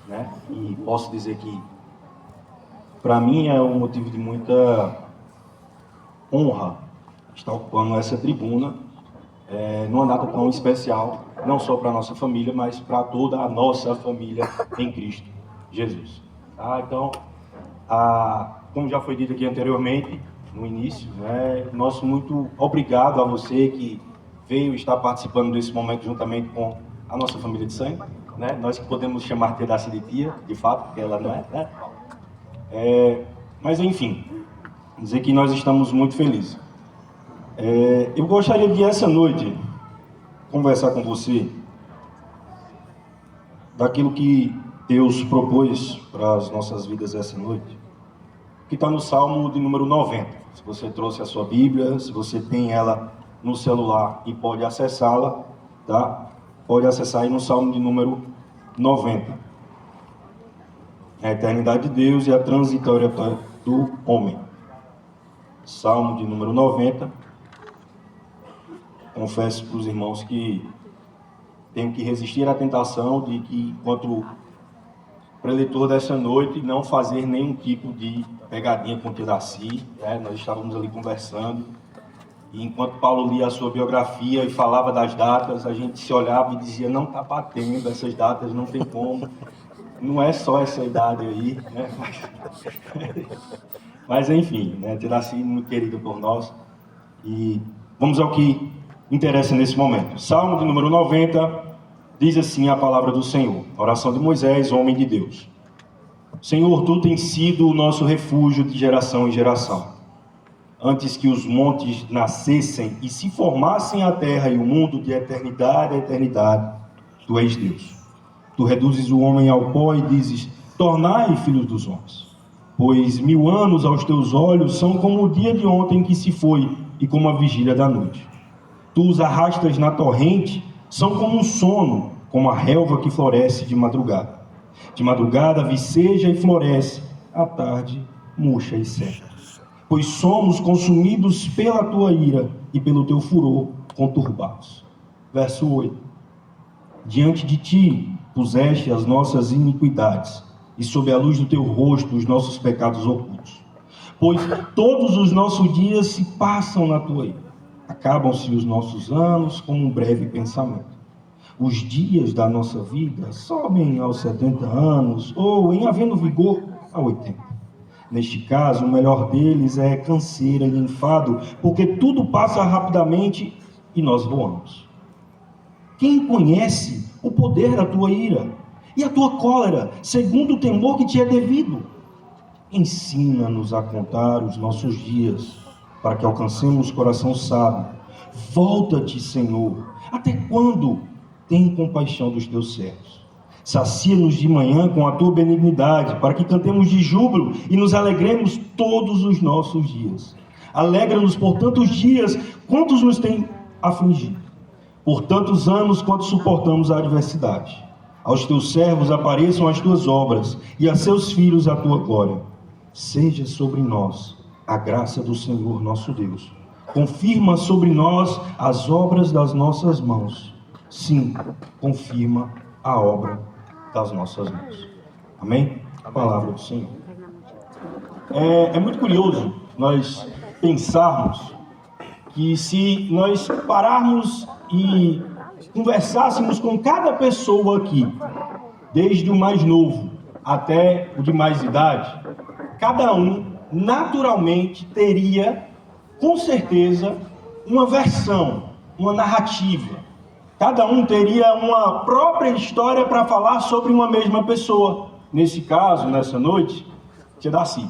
né? E posso dizer que, para mim, é um motivo de muita honra estar ocupando essa tribuna, numa data tão especial, não só para a nossa família, mas para toda a nossa família em Cristo Jesus. Tá? Então, como já foi dito aqui anteriormente, no início, nosso muito obrigado a você que veio estar participando desse momento juntamente com a nossa família de sangue, né? Nós que podemos chamar pedaço de tia, de fato, porque ela não é, né? Mas enfim, dizer que nós estamos muito felizes. Eu gostaria de essa noite conversar com você daquilo que Deus propôs para as nossas vidas essa noite, que está no Salmo de número 90. Se você trouxe a sua Bíblia, se você tem ela no celular e pode acessá-la, tá? Pode acessar aí no Salmo de número 90. A eternidade de Deus e a transitória do homem. Salmo de número 90. Confesso para os irmãos que tenho que resistir à tentação de que, enquanto preletor dessa noite, não fazer nenhum tipo de pegadinha com o tio Daci, né? Nós estávamos ali conversando, e enquanto Paulo lia a sua biografia e falava das datas, a gente se olhava e dizia, não está batendo essas datas, não tem como, não é só essa idade aí, né? Mas enfim, né? Tio Daci, muito querido por nós, e vamos ao que interessa nesse momento. Salmo de número 90, diz assim a palavra do Senhor, oração de Moisés, homem de Deus. Senhor, Tu tens sido o nosso refúgio de geração em geração. Antes que os montes nascessem e se formassem a terra e o mundo de eternidade a eternidade, Tu és Deus. Tu reduzes o homem ao pó e dizes, tornai filhos dos homens. Pois 1000 anos aos Teus olhos são como o dia de ontem que se foi e como a vigília da noite. Tu os arrastas na torrente, são como um sono, como a relva que floresce de madrugada. De madrugada viceja e floresce, à tarde murcha e seca. Pois somos consumidos pela Tua ira e pelo Teu furor conturbados. Verso 8. Diante de Ti puseste as nossas iniquidades, e sob a luz do Teu rosto os nossos pecados ocultos. Pois todos os nossos dias se passam na Tua ira. Acabam-se os nossos anos como um breve pensamento. Os dias da nossa vida sobem aos 70 anos, ou, em havendo vigor, a 80. Neste caso, o melhor deles é canseira e enfado, porque tudo passa rapidamente e nós voamos. Quem conhece o poder da tua ira e a tua cólera, segundo o temor que te é devido? Ensina-nos a contar os nossos dias, para que alcancemos coração sábio. Volta-te, Senhor, até quando? Tem compaixão dos teus servos. Sacia-nos de manhã com a tua benignidade, para que cantemos de júbilo e nos alegremos todos os nossos dias. Alegra-nos por tantos dias, quantos nos tem afligido, por tantos anos quanto suportamos a adversidade. Aos teus servos apareçam as tuas obras, e a seus filhos a tua glória. Seja sobre nós a graça do Senhor nosso Deus. Confirma sobre nós as obras das nossas mãos. Sim, confirma a obra das nossas mãos. Amém? A palavra do Senhor. É muito curioso nós pensarmos que se nós pararmos e conversássemos com cada pessoa aqui, desde o mais novo até o de mais idade, cada um naturalmente teria, com certeza, uma versão, uma narrativa. Cada um teria uma própria história para falar sobre uma mesma pessoa. Nesse caso, nessa noite, tia Daci.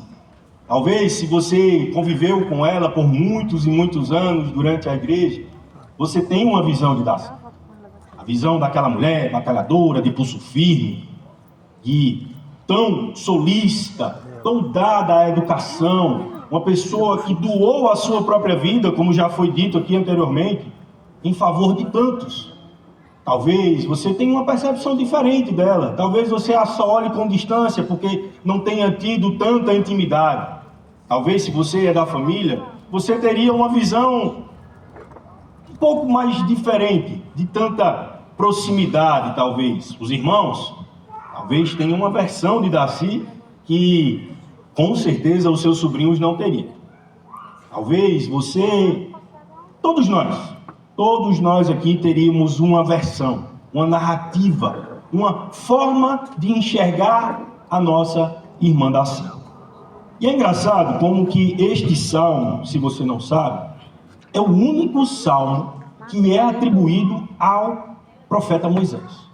Talvez, se você conviveu com ela por muitos e muitos anos durante a igreja, você tenha uma visão de Daci. A visão daquela mulher batalhadora, de pulso firme, e tão solícita, tão dada à educação, uma pessoa que doou a sua própria vida, como já foi dito aqui anteriormente, em favor de tantos. Talvez você tenha uma percepção diferente dela. Talvez você a só olhe com distância, porque não tenha tido tanta intimidade. Talvez, se você é da família, você teria uma visão um pouco mais diferente, de tanta proximidade, talvez. Os irmãos, Talvez tenha uma versão de Daci que, com certeza, os seus sobrinhos não teriam. Talvez você, todos nós aqui teríamos uma versão, uma narrativa, uma forma de enxergar a nossa irmã Daci. E é engraçado como que este salmo, se você não sabe, é o único salmo que é atribuído ao profeta Moisés.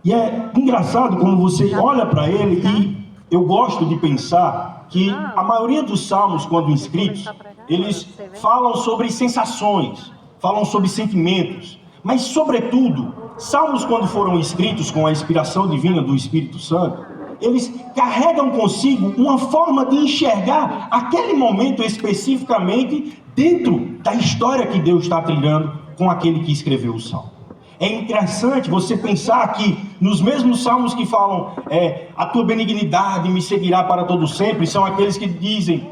E é engraçado como você olha para ele e eu gosto de pensar que a maioria dos salmos, quando escritos, eles falam sobre sensações, falam sobre sentimentos, mas, sobretudo, salmos, quando foram escritos com a inspiração divina do Espírito Santo, eles carregam consigo uma forma de enxergar aquele momento especificamente dentro da história que Deus está trilhando com aquele que escreveu o salmo. É interessante você pensar que nos mesmos salmos que falam a tua benignidade me seguirá para todo sempre, são aqueles que dizem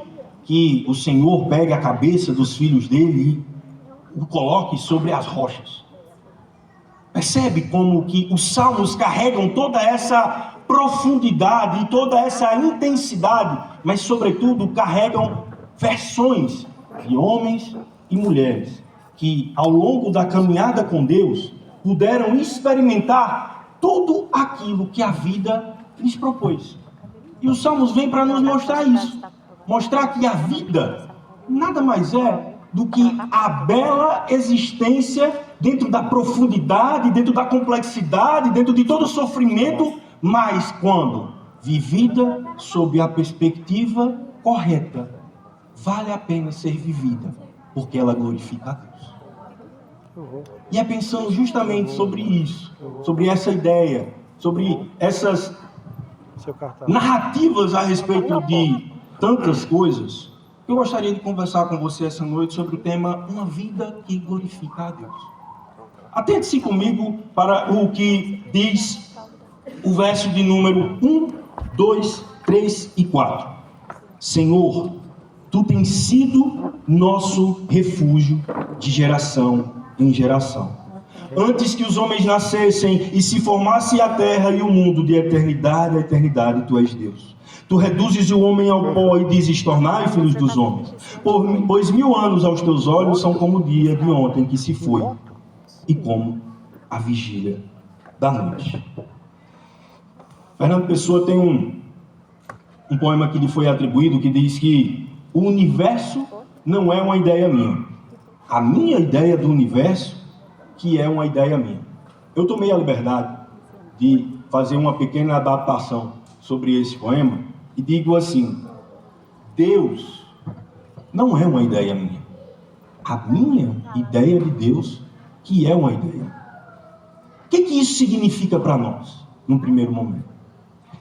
que o Senhor pega a cabeça dos filhos dele e o coloque sobre as rochas. Percebe como que os salmos carregam toda essa profundidade e toda essa intensidade, mas sobretudo carregam versões de homens e mulheres que ao longo da caminhada com Deus puderam experimentar tudo aquilo que a vida lhes propôs. E os salmos vêm para nos mostrar isso, mostrar que a vida nada mais é do que a bela existência dentro da profundidade, dentro da complexidade, dentro de todo o sofrimento, mas quando vivida sob a perspectiva correta, vale a pena ser vivida, porque ela glorifica a Deus. E é pensando justamente sobre isso, sobre essa ideia, sobre essas narrativas a respeito de tantas coisas, eu gostaria de conversar com você essa noite sobre o tema Uma Vida que Glorifica a Deus. Atente-se comigo para o que diz o verso de número 1, 2, 3 e 4. Senhor, Tu tens sido nosso refúgio de geração em geração. Antes que os homens nascessem e se formasse a terra e o mundo, de eternidade a eternidade, Tu és Deus. Tu reduzes o homem ao pó e dizes, tornai filhos dos homens. Pois 1000 anos aos Teus olhos são como o dia de ontem que se foi, e como a vigília da noite. Fernando Pessoa tem um poema que lhe foi atribuído que diz que o universo não é uma ideia minha. A minha ideia do universo que é uma ideia minha. Eu tomei a liberdade de fazer uma pequena adaptação sobre esse poema e digo assim: Deus não é uma ideia minha. A minha ideia de Deus que é uma ideia. O que isso significa para nós, num primeiro momento?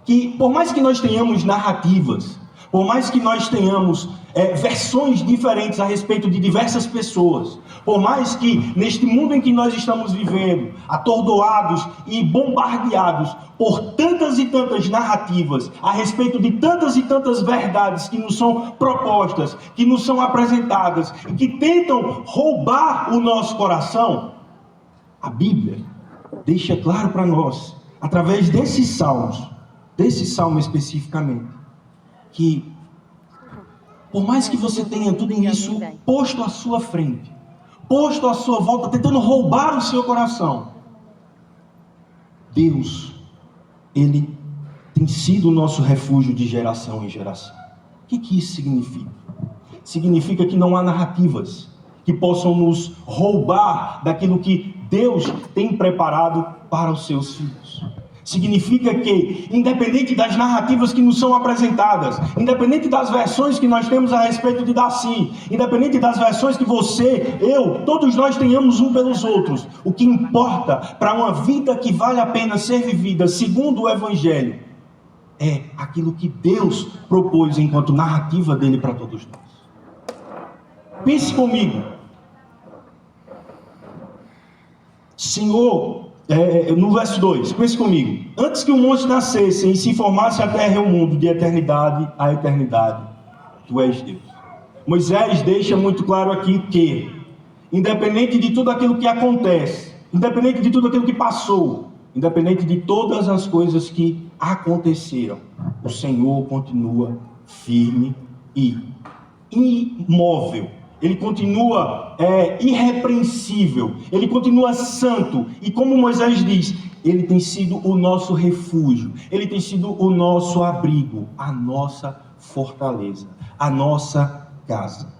Que por mais que nós tenhamos narrativas, por mais que nós tenhamos versões diferentes a respeito de diversas pessoas, por mais que neste mundo em que nós estamos vivendo, atordoados e bombardeados por tantas e tantas narrativas, a respeito de tantas e tantas verdades que nos são propostas, que nos são apresentadas e que tentam roubar o nosso coração, a Bíblia deixa claro para nós, através desses salmos, desse salmo especificamente, que por mais que você tenha tudo isso posto à sua frente, posto à sua volta, tentando roubar o seu coração, Deus, Ele tem sido o nosso refúgio de geração em geração. O que isso significa? Significa que não há narrativas que possam nos roubar daquilo que Deus tem preparado para os seus filhos. Significa que, independente das narrativas que nos são apresentadas, independente das versões que nós temos a respeito de Daci, independente das versões que você, eu, todos nós tenhamos um pelos outros, o que importa para uma vida que vale a pena ser vivida segundo o Evangelho é aquilo que Deus propôs enquanto narrativa dele para todos nós. Pense comigo. Senhor, no verso 2, pense comigo. Antes que o monte nascesse e se formasse a terra e o mundo, de eternidade a eternidade, Tu és Deus. Moisés deixa muito claro aqui que, independente de tudo aquilo que acontece, independente de tudo aquilo que passou, independente de todas as coisas que aconteceram, o Senhor continua firme e imóvel. Ele continua irrepreensível. Ele continua santo. E como Moisés diz, ele tem sido o nosso refúgio. Ele tem sido o nosso abrigo, a nossa fortaleza, a nossa casa.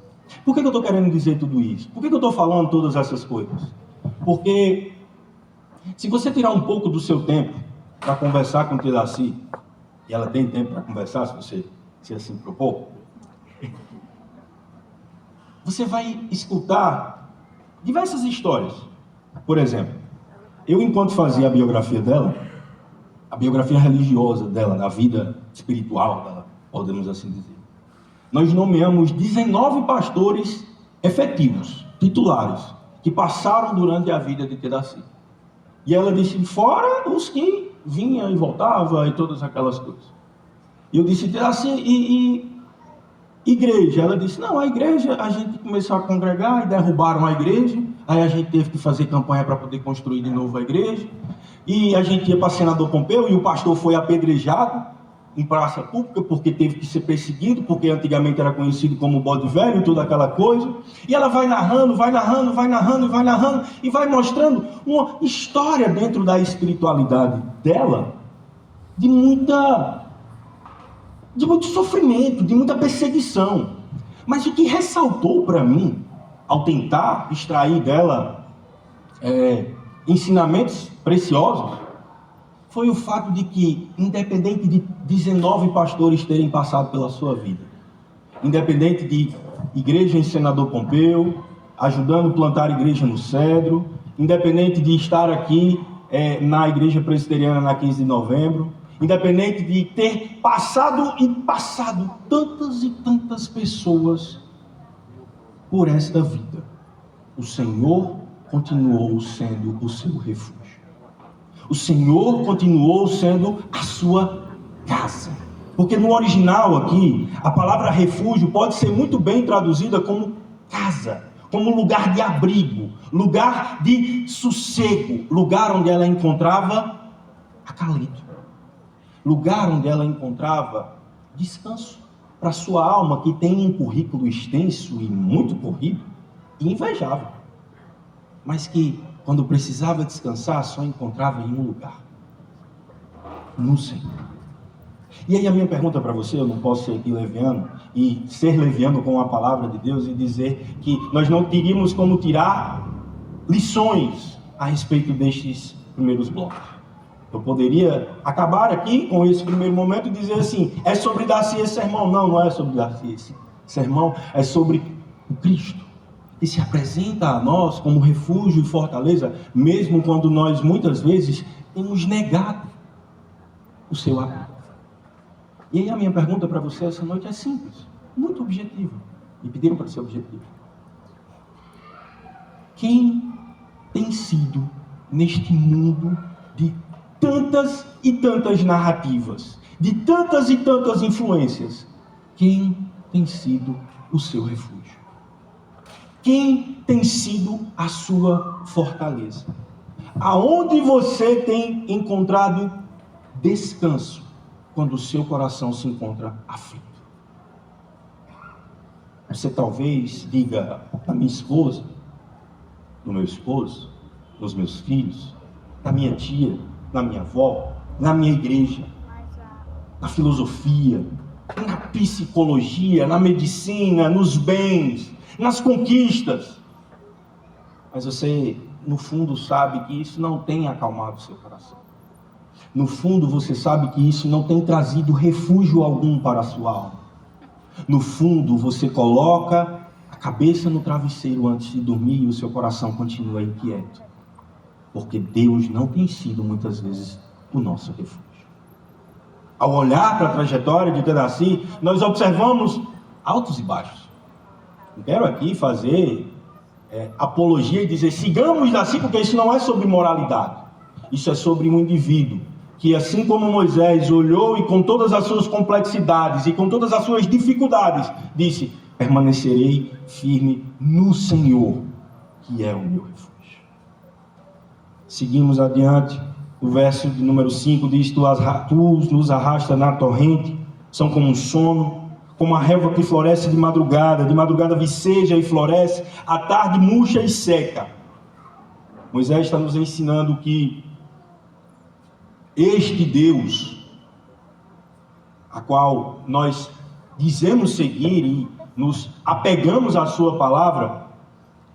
Por que eu estou querendo dizer tudo isso? Por que eu estou falando todas essas coisas? Porque se você tirar um pouco do seu tempo para conversar com Telaci, e ela tem tempo para conversar, se você se assim propor, você vai escutar diversas histórias. Por exemplo, eu, enquanto fazia a biografia dela, a biografia religiosa dela, da vida espiritual dela, podemos assim dizer, nós nomeamos 19 pastores efetivos, titulares, que passaram durante a vida de Telaci. E ela disse, fora os que vinham e voltavam e todas aquelas coisas. E eu disse, Telaci, e igreja? Ela disse, não, a igreja, a gente começou a congregar e derrubaram a igreja, aí a gente teve que fazer campanha para poder construir de novo a igreja, e a gente ia para Senador Pompeu e o pastor foi apedrejado em praça pública, porque teve que ser perseguido, porque antigamente era conhecido como bode velho, toda aquela coisa, e ela vai narrando, e vai mostrando uma história dentro da espiritualidade dela, de muito sofrimento, de muita perseguição. Mas o que ressaltou para mim, ao tentar extrair dela ensinamentos preciosos, foi o fato de que, independente de 19 pastores terem passado pela sua vida, independente de igreja em Senador Pompeu, ajudando a plantar igreja no Cedro, independente de estar aqui na igreja presbiteriana na 15 de novembro, independente de ter passado tantas e tantas pessoas por esta vida, o Senhor continuou sendo o seu refúgio. O Senhor continuou sendo a sua casa. Porque no original aqui, a palavra refúgio pode ser muito bem traduzida como casa, como lugar de abrigo, lugar de sossego, lugar onde ela encontrava acalento, lugar onde ela encontrava descanso para sua alma, que tem um currículo extenso e muito corrido e invejável, mas que, quando precisava descansar, só encontrava em um lugar: no Senhor. E aí a minha pergunta para você, eu não posso ser aqui leviano e ser leviano com a palavra de Deus e dizer que nós não teríamos como tirar lições a respeito destes primeiros blocos. Eu poderia acabar aqui com esse primeiro momento e dizer assim, é sobre dar-se esse sermão. Não, não é sobre dar-se esse sermão, é sobre o Cristo, que se apresenta a nós como refúgio e fortaleza, mesmo quando nós muitas vezes temos negado o seu abrigo. E aí a minha pergunta para você essa noite é simples, muito objetiva, e pediram para ser objetivo. Quem tem sido neste mundo de tantas e tantas narrativas, de tantas e tantas influências, quem tem sido o seu refúgio? Quem tem sido a sua fortaleza? Aonde você tem encontrado descanso quando o seu coração se encontra aflito? Você talvez diga na minha esposa, no meu esposo, nos meus filhos, na minha tia, na minha avó, na minha igreja, na filosofia, na psicologia, na medicina, nos bens, nas conquistas. Mas você, no fundo, sabe que isso não tem acalmado o seu coração. No fundo, você sabe que isso não tem trazido refúgio algum para a sua alma. No fundo, você coloca a cabeça no travesseiro antes de dormir e o seu coração continua inquieto. Porque Deus não tem sido, muitas vezes, o nosso refúgio. Ao olhar para a trajetória de Telaci, nós observamos altos e baixos. Não quero aqui fazer apologia e dizer, sigamos assim, porque isso não é sobre moralidade. Isso é sobre um indivíduo que, assim como Moisés olhou e com todas as suas complexidades e com todas as suas dificuldades, disse, permanecerei firme no Senhor, que é o meu refúgio. Seguimos adiante, O verso de número 5 diz: tu nos arrasta na torrente, são como um sono, como a relva que floresce de madrugada viceja e floresce, à tarde murcha e seca. Moisés está nos ensinando que este Deus, a qual nós dizemos seguir e nos apegamos à sua palavra,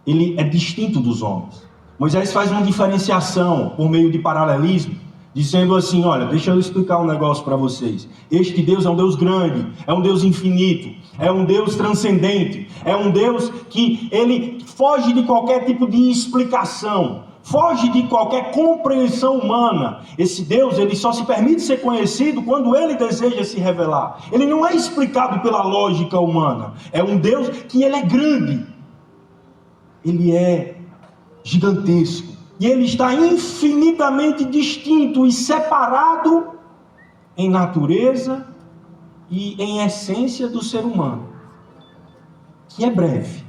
ele é distinto dos homens. Moisés faz uma diferenciação por meio de paralelismo, dizendo assim: olha, deixa eu explicar um negócio para vocês. Este Deus é um Deus grande, é um Deus infinito, é um Deus transcendente, é um Deus que ele foge de qualquer tipo de explicação, foge de qualquer compreensão humana. Esse Deus, ele só se permite ser conhecido quando ele deseja se revelar. Ele não é explicado pela lógica humana. É um Deus que ele é grande, ele é gigantesco, e ele está infinitamente distinto e separado em natureza e em essência do ser humano, que é breve.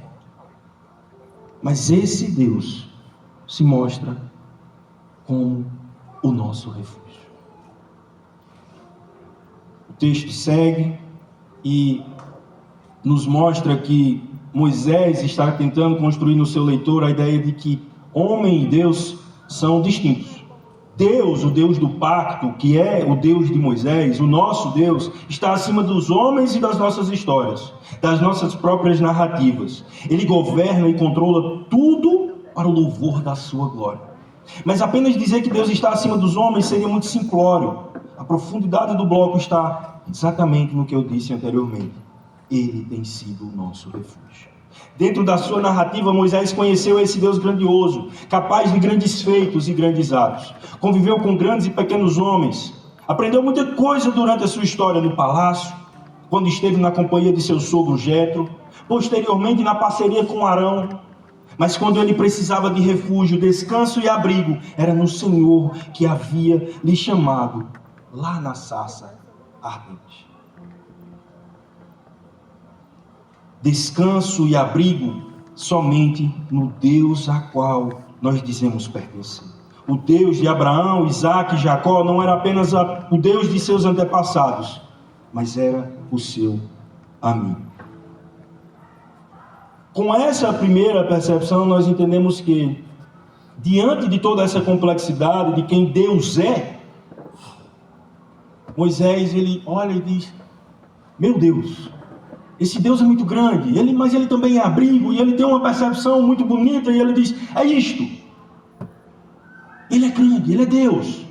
Mas esse Deus se mostra como o nosso refúgio. O texto segue e nos mostra que Moisés está tentando construir no seu leitor a ideia de que homem e Deus são distintos. Deus, o Deus do pacto, que é o Deus de Moisés, o nosso Deus, está acima dos homens e das nossas histórias, das nossas próprias narrativas. Ele governa e controla tudo para o louvor da sua glória. Mas apenas dizer que Deus está acima dos homens seria muito simplório. A profundidade do bloco está exatamente no que eu disse anteriormente. Ele tem sido o nosso refúgio. Dentro da sua narrativa, Moisés conheceu esse Deus grandioso, capaz de grandes feitos e grandes atos. Conviveu com grandes e pequenos homens. Aprendeu muita coisa durante a sua história no palácio, quando esteve na companhia de seu sogro Jetro, posteriormente na parceria com Arão. Mas quando ele precisava de refúgio, descanso e abrigo, era no Senhor que havia lhe chamado lá na sarça ardente. Descanso e abrigo somente no Deus a qual nós dizemos pertencer. O Deus de Abraão, Isaque e Jacó não era apenas o Deus de seus antepassados, mas era o seu amigo. Com essa primeira percepção, nós entendemos que, diante de toda essa complexidade de quem Deus é, Moisés, ele olha e diz: meu Deus, esse Deus é muito grande, mas ele também é abrigo, e ele tem uma percepção muito bonita, e ele diz: é isto. Ele é grande, ele é Deus.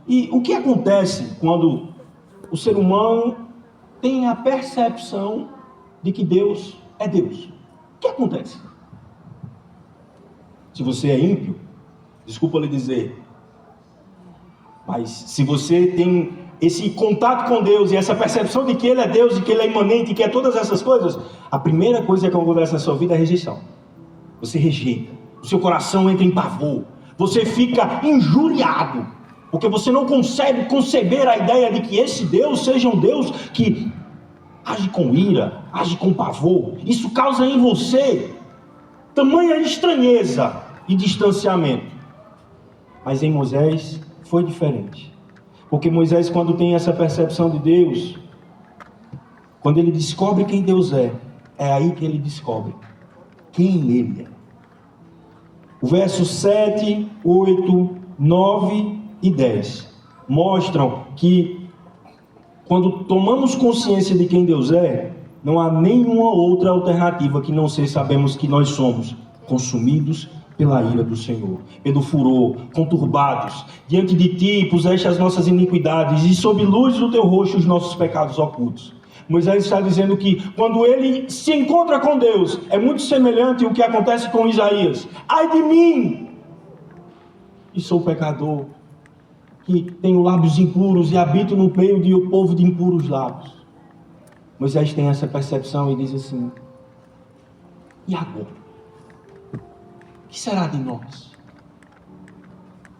E o que acontece quando o ser humano tem a percepção de que Deus é Deus? O que acontece? Se você é ímpio, desculpa lhe dizer, mas se você tem esse contato com Deus e essa percepção de que Ele é Deus e que Ele é imanente e que é todas essas coisas, a primeira coisa que acontece na sua vida é rejeição. Você rejeita, o seu coração entra em pavor, você fica injuriado, porque você não consegue conceber a ideia de que esse Deus seja um Deus que age com ira, age com pavor. Isso causa em você tamanha estranheza e distanciamento. Mas em Moisés foi diferente. Porque Moisés, quando tem essa percepção de Deus, quando ele descobre quem Deus é aí que ele descobre quem ele é. O verso 7, 8, 9 e 10 mostram que quando tomamos consciência de quem Deus é, não há nenhuma outra alternativa que não ser sabemos que nós somos consumidos pela ira do Senhor, pelo furor, conturbados. Diante de ti puseste as nossas iniquidades, e sob luz do teu rosto os nossos pecados ocultos. Moisés está dizendo que quando ele se encontra com Deus, é muito semelhante ao que acontece com Isaías. Ai de mim, que sou pecador, que tenho lábios impuros e habito no meio de um povo de impuros lábios. Moisés tem essa percepção e diz assim: e agora? O que será de nós?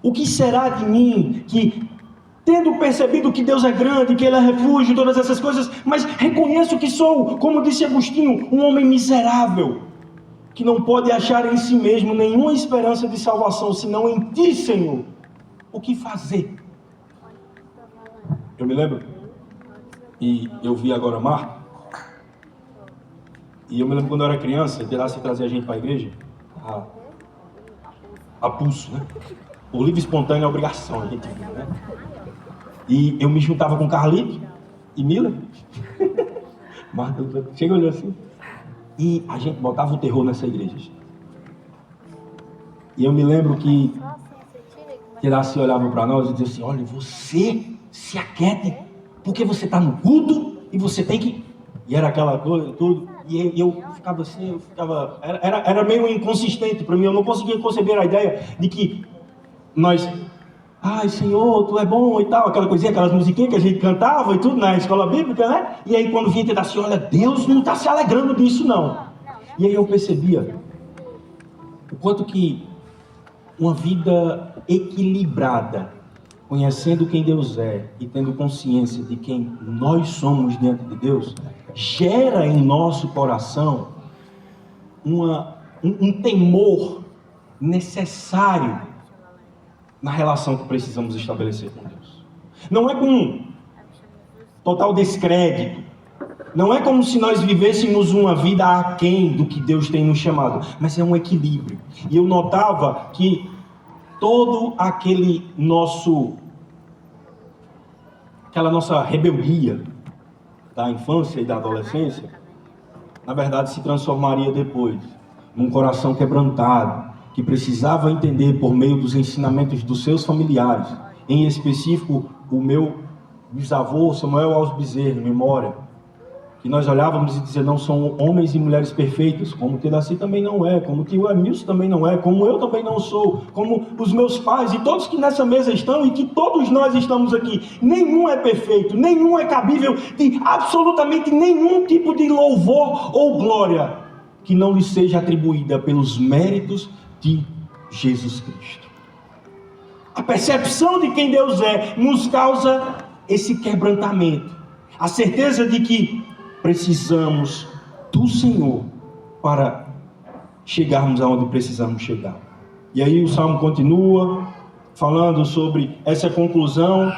O que será de mim que, tendo percebido que Deus é grande, que Ele é refúgio, todas essas coisas, mas reconheço que sou, como disse Agostinho, um homem miserável, que não pode achar em si mesmo nenhuma esperança de salvação, senão em Ti, Senhor. o que fazer. Eu me lembro, e eu vi agora Marco, e eu me lembro quando eu era criança, de lá se trazer a gente para a igreja, a pulso, né? Por livre e espontânea obrigação, a gente viu, né? E eu me juntava com Carlito e Mila. Marta, chega olhando assim. E a gente botava o terror nessa igreja. E eu me lembro que Iraci olhava para nós e dizia assim: olha, você se aquiete, porque você está no culto e você tem que... E era aquela coisa, tudo. E eu ficava assim, era meio inconsistente para mim. Eu não conseguia conceber a ideia de que nós... Ai, Senhor, Tu é bom e tal, aquela coisinha, aquelas musiquinhas que a gente cantava e tudo na escola bíblica, né? E aí quando vinha tentar assim, olha, Deus não está se alegrando disso, não. E aí eu percebia o quanto que uma vida equilibrada, conhecendo quem Deus é e tendo consciência de quem nós somos diante de Deus, gera em nosso coração um temor necessário na relação que precisamos estabelecer com Deus. Não é com total descrédito, não é como se nós vivêssemos uma vida aquém do que Deus tem nos chamado, mas é um equilíbrio. E eu notava que todo aquela nossa rebeldia da infância e da adolescência, na verdade se transformaria depois num coração quebrantado, que precisava entender por meio dos ensinamentos dos seus familiares, em específico o meu bisavô Samuel Alves Bezerra, memória, que nós olhávamos e dizíamos: não são homens e mulheres perfeitos, como o Tedaci também não é, como o tio Emilson também não é, como eu também não sou, como os meus pais e todos que nessa mesa estão e que todos nós estamos aqui. Nenhum é perfeito, nenhum é cabível de absolutamente nenhum tipo de louvor ou glória que não lhe seja atribuída pelos méritos de Jesus Cristo. A percepção de quem Deus é nos causa esse quebrantamento, a certeza de que precisamos do Senhor para chegarmos aonde precisamos chegar. E aí o Salmo continua falando sobre essa conclusão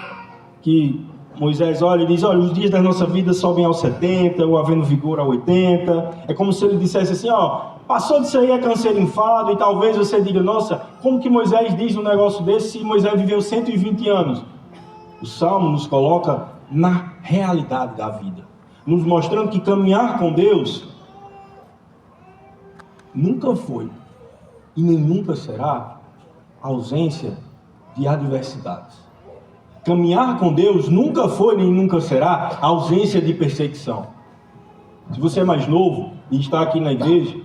que Moisés olha e diz: olha, os dias da nossa vida sobem aos 70, ou havendo vigor a 80. É como se ele dissesse assim: ó, passou disso aí, é canseiro enfado. E talvez você diga: nossa, como que Moisés diz um negócio desse se Moisés viveu 120 anos? O Salmo nos coloca na realidade da vida, nos mostrando que caminhar com Deus nunca foi e nem nunca será ausência de adversidades. Caminhar com Deus nunca foi nem nunca será ausência de perseguição. Se você é mais novo e está aqui na igreja,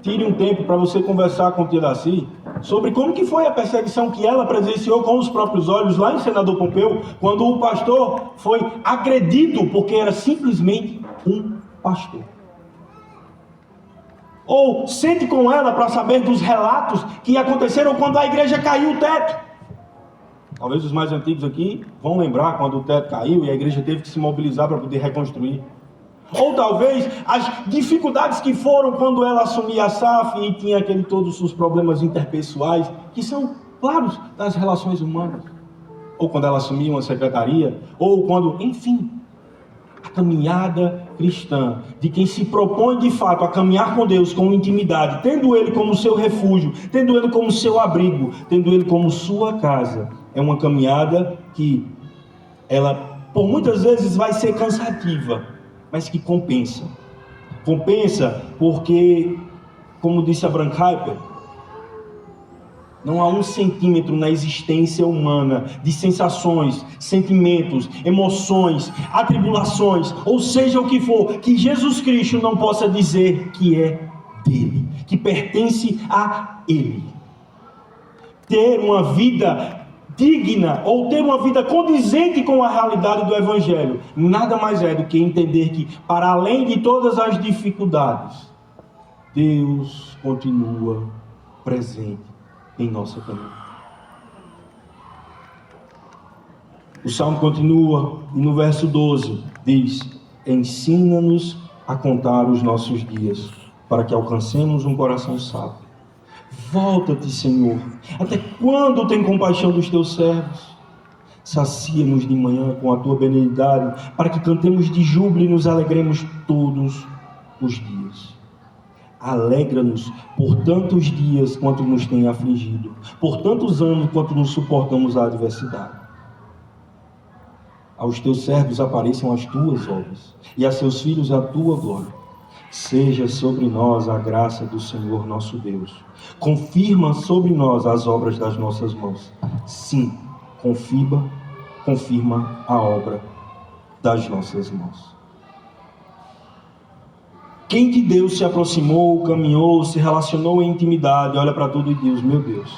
tire um tempo para você conversar com o tia Daci sobre como que foi a perseguição que ela presenciou com os próprios olhos lá em Senador Pompeu, quando o pastor foi agredido porque era simplesmente um pastor. Ou sente com ela para saber dos relatos que aconteceram quando a igreja caiu o teto. Talvez os mais antigos aqui vão lembrar quando o teto caiu e a igreja teve que se mobilizar para poder reconstruir. Ou talvez as dificuldades que foram quando ela assumia a SAF e tinha todos os problemas interpessoais, que são claros das relações humanas. Ou quando ela assumia uma secretaria, ou quando, enfim, a caminhada cristã de quem se propõe de fato a caminhar com Deus com intimidade, tendo Ele como seu refúgio, tendo Ele como seu abrigo, tendo Ele como sua casa, é uma caminhada que ela, por muitas vezes, vai ser cansativa, mas que compensa. Compensa porque, como disse a Brankheimer, não há 1 centímetro na existência humana de sensações, sentimentos, emoções, atribulações, ou seja o que for, que Jesus Cristo não possa dizer que é dele, que pertence a Ele. Ter uma vida digna ou ter uma vida condizente com a realidade do Evangelho nada mais é do que entender que, para além de todas as dificuldades, Deus continua presente em nossa caminhada. O Salmo continua e no verso 12 diz: ensina-nos a contar os nossos dias, para que alcancemos um coração sábio. Volta-te, Senhor. Até quando tem compaixão dos teus servos? Sacia-nos de manhã com a tua benignidade, para que cantemos de júbilo e nos alegremos todos os dias. Alegra-nos por tantos dias quanto nos tem afligido, por tantos anos quanto nos suportamos a adversidade. Aos teus servos apareçam as tuas obras, e a seus filhos a tua glória. Seja sobre nós a graça do Senhor nosso Deus. Confirma sobre nós as obras das nossas mãos. Sim, confirma a obra das nossas mãos. Quem de Deus se aproximou, caminhou, se relacionou em intimidade, olha para tudo e diz: meu Deus,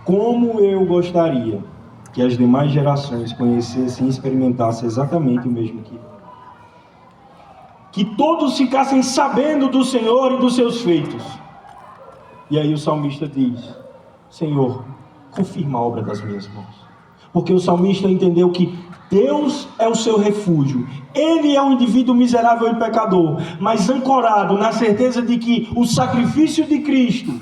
como eu gostaria que as demais gerações conhecessem e experimentassem exatamente o mesmo que eu. Que todos ficassem sabendo do Senhor e dos seus feitos. E aí o salmista diz: Senhor, confirma a obra das minhas mãos. Porque o salmista entendeu que Deus é o seu refúgio. Ele é um indivíduo miserável e pecador, mas ancorado na certeza de que o sacrifício de Cristo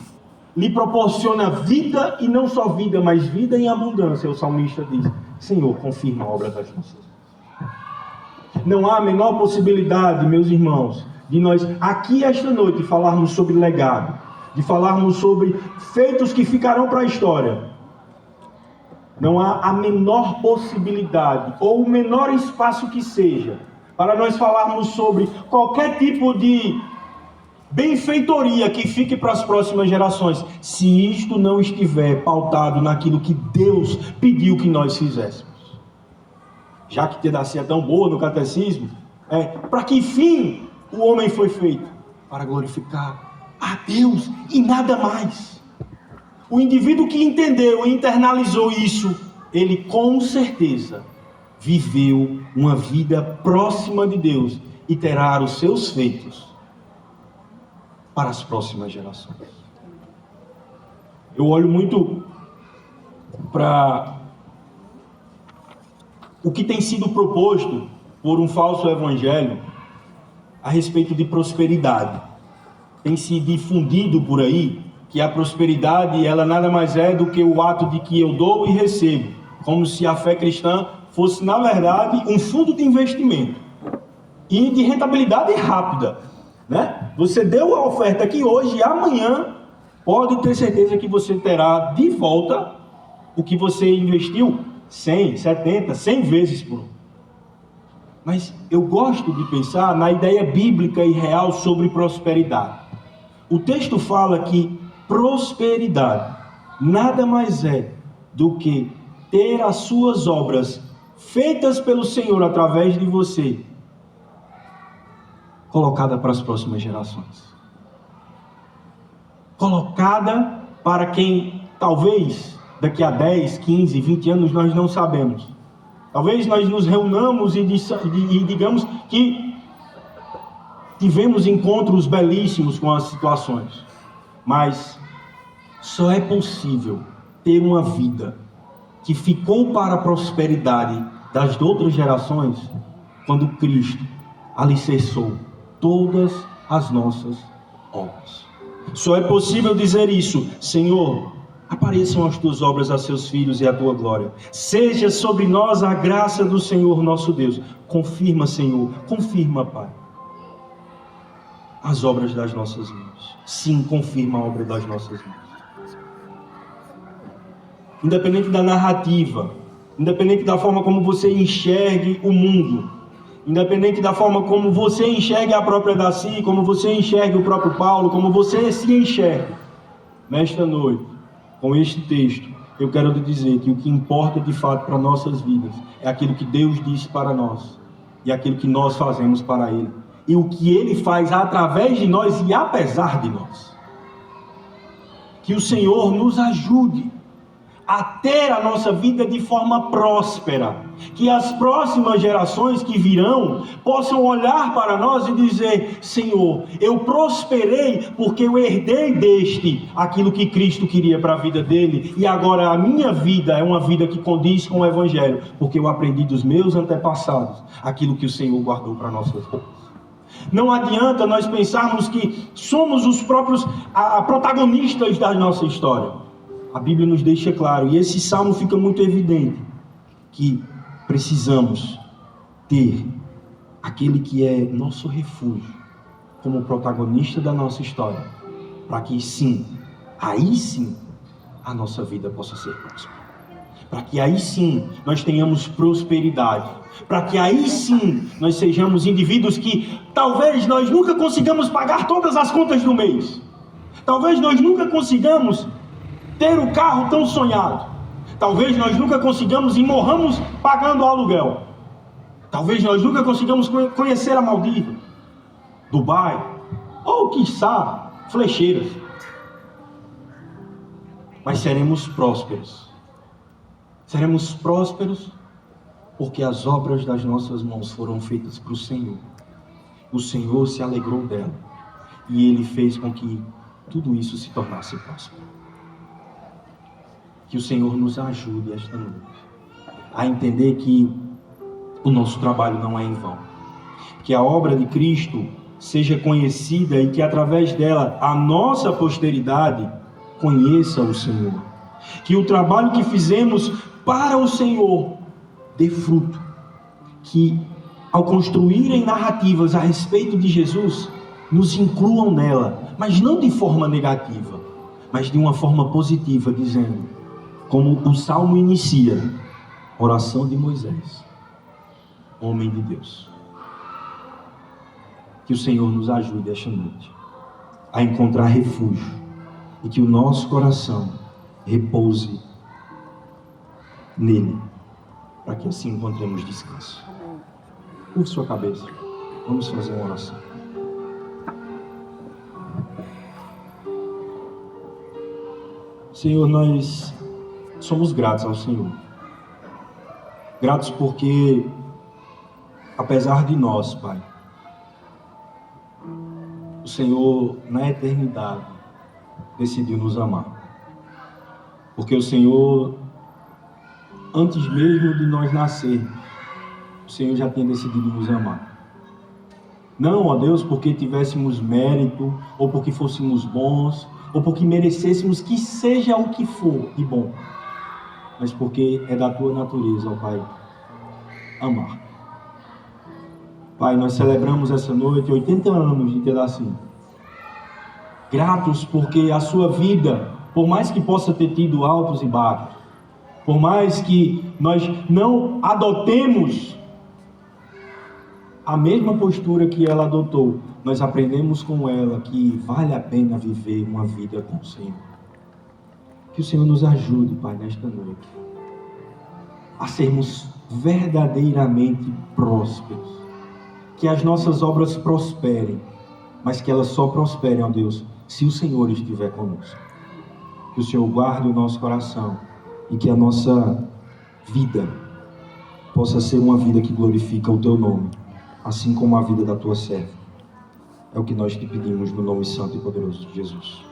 lhe proporciona vida, e não só vida, mas vida em abundância. O salmista diz: Senhor, confirma a obra das nossas mãos. Não há a menor possibilidade, meus irmãos, de nós aqui esta noite falarmos sobre legado, de falarmos sobre feitos que ficarão para a história. Não há a menor possibilidade, ou o menor espaço que seja, para nós falarmos sobre qualquer tipo de benfeitoria que fique para as próximas gerações, se isto não estiver pautado naquilo que Deus pediu que nós fizéssemos. Já que Tedacia é tão boa no catecismo, para que fim o homem foi feito? Para glorificar a Deus e nada mais. O indivíduo que entendeu e internalizou isso, ele com certeza viveu uma vida próxima de Deus e terá os seus feitos para as próximas gerações. Eu olho muito para o que tem sido proposto por um falso evangelho a respeito de prosperidade. Tem se difundido por aí que a prosperidade, ela nada mais é do que o ato de que eu dou e recebo, como se a fé cristã fosse, na verdade, um fundo de investimento e de rentabilidade rápida, né? Você deu a oferta aqui hoje e amanhã pode ter certeza que você terá de volta o que você investiu 100, 70, 100 vezes por um. Mas eu gosto de pensar na ideia bíblica e real sobre prosperidade. O texto fala que prosperidade nada mais é do que ter as suas obras feitas pelo Senhor através de você colocada para as próximas gerações. Colocada para quem talvez daqui a 10, 15, 20 anos nós não sabemos. Talvez nós nos reunamos e digamos que tivemos encontros belíssimos com as situações. Mas só é possível ter uma vida que ficou para a prosperidade das outras gerações quando Cristo alicerçou todas as nossas obras. Só é possível dizer isso: Senhor, apareçam as tuas obras a seus filhos e a tua glória. Seja sobre nós a graça do Senhor nosso Deus. Confirma, Senhor, confirma, Pai, as obras das nossas mãos. Sim, confirma a obra das nossas mãos. Independente da narrativa, independente da forma como você enxergue o mundo, independente da forma como você enxergue a própria Daci, como você enxergue o próprio Paulo, como você se enxergue, nesta noite, com este texto, eu quero lhe dizer que o que importa de fato para nossas vidas é aquilo que Deus disse para nós e aquilo que nós fazemos para Ele, e o que Ele faz através de nós e apesar de nós. Que o Senhor nos ajude a ter a nossa vida de forma próspera, que as próximas gerações que virão possam olhar para nós e dizer: Senhor, eu prosperei porque eu herdei deste aquilo que Cristo queria para a vida dele, e agora a minha vida é uma vida que condiz com o Evangelho, porque eu aprendi dos meus antepassados aquilo que o Senhor guardou para nossas vidas. Não adianta nós pensarmos que somos os próprios protagonistas da nossa história. A Bíblia nos deixa claro, e esse salmo fica muito evidente, que precisamos ter aquele que é nosso refúgio como protagonista da nossa história, para que sim, aí sim, a nossa vida possa ser próspera. Para que aí sim nós tenhamos prosperidade. Para que aí sim nós sejamos indivíduos que talvez nós nunca consigamos pagar todas as contas do mês. Talvez nós nunca consigamos ter o carro tão sonhado. Talvez nós nunca consigamos e morramos pagando o aluguel. Talvez nós nunca consigamos conhecer a Maldivas, Dubai, ou quiçá, Flecheiras. Mas seremos prósperos. Seremos prósperos porque as obras das nossas mãos foram feitas para o Senhor. O Senhor se alegrou dela e Ele fez com que tudo isso se tornasse próspero. Que o Senhor nos ajude esta noite a entender que o nosso trabalho não é em vão. Que a obra de Cristo seja conhecida e que através dela a nossa posteridade conheça o Senhor. Que o trabalho que fizemos para o Senhor dê fruto. Que ao construírem narrativas a respeito de Jesus, nos incluam nela, mas não de forma negativa, mas de uma forma positiva, dizendo, como o Salmo inicia, oração de Moisés, homem de Deus. Que o Senhor nos ajude esta noite a encontrar refúgio e que o nosso coração repouse nele, para que assim encontremos descanso. Curve sua cabeça, vamos fazer uma oração. Senhor, nós somos gratos ao Senhor. Gratos porque, apesar de nós, Pai, o Senhor, na eternidade, decidiu nos amar. Porque o Senhor, antes mesmo de nós nascermos, o Senhor já tinha decidido nos amar. Não, ó Deus, porque tivéssemos mérito, ou porque fôssemos bons, ou porque merecêssemos que seja o que for de bom, mas porque é da tua natureza, ó Pai, amar. Pai, nós celebramos essa noite 80 anos de pedacinho. Gratos porque a sua vida, por mais que possa ter tido altos e baixos, por mais que nós não adotemos a mesma postura que ela adotou, nós aprendemos com ela que vale a pena viver uma vida com o Senhor. Que o Senhor nos ajude, Pai, nesta noite, a sermos verdadeiramente prósperos. Que as nossas obras prosperem, mas que elas só prosperem, ó Deus, se o Senhor estiver conosco. Que o Senhor guarde o nosso coração e que a nossa vida possa ser uma vida que glorifica o Teu nome, assim como a vida da Tua serva. É o que nós te pedimos no nome santo e poderoso de Jesus.